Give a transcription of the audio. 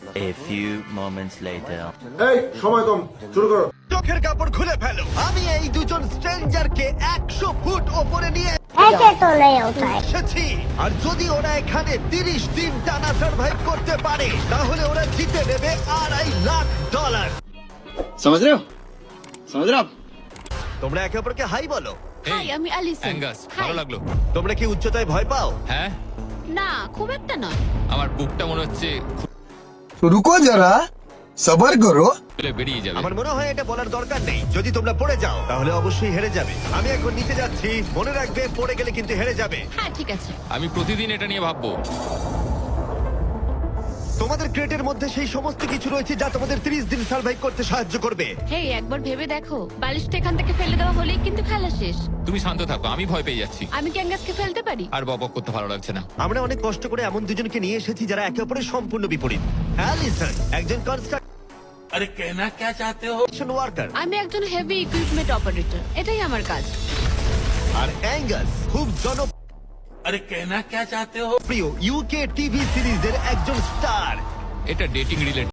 A few moments later. এই সময় কম, শুরু করো। চোখের কাপড় খুলে ফেলো। আমি এই দুজন স্ট্রেঞ্জারকে 100 ফুট ওপরে নিয়ে ऐसे तो नहीं होता है। এসেছি। আর যদি ওরা এখানে 30 দিন টানা সার্ভাইভ করতে পারে তাহলে ওরা জিতে নেবে $2.5 লাখ। समझ रहे हो समझ रहे हो आप তোমরা একে অপরকে হাই বলো। হাই, আমি অ্যালিসন। অ্যাঙ্গাস, ভালো লাগলো। তোমরা কি উচ্চতায় ভয় পাও? হ্যাঁ, না, খুব একটা নয়। আমার বুকটা মনে হচ্ছে तो रुको जरा सबर करो। খুলে বেরিয়ে যাবে। আমার মনে হয় এটা বলার দরকার নেই। যদি তোমরা পড়ে যাও তাহলে অবশ্যই হেরে যাবে। আমি এখন নিচে যাচ্ছি, মনে রাখবে পড়ে গেলে কিন্তু হেরে যাবে। হ্যাঁ, ঠিক আছে। আমি প্রতিদিন এটা নিয়ে ভাববো। তোমাদের ক্রেটের মধ্যে সেই সমস্ত কিছু রয়েছে যা তোমাদের 30 দিন সার্ভাইভ করতে সাহায্য করবে। হেই, একবার ভেবে দেখো, বালিশটা এখান থেকে ফেলে দেওয়া হলেই কিন্তু খেলা শেষ। তুমি শান্ত থাকো, আমি ভয় পেয়ে যাচ্ছি। আমি ক্যাঙ্গাসকে ফেলতে পারি? আর বকবক করতে ভালো লাগছে না। আমরা অনেক কষ্ট করে এমন দুজনকে নিয়ে এসেছি যারা একে অপরের সম্পূর্ণ বিপরীত। অ্যালিসন একজন কনস্ট্রাকশন ওয়ার্কার আমি একজন হেভি ইকুইপমেন্ট অপারেটর, এটাই আমার কাজ। আর অ্যাঙ্গাস খুব জনপ্রিয় ইউকে টিভি সিরিজের একজন স্টার। এটা ডেটিং রিলেটেড।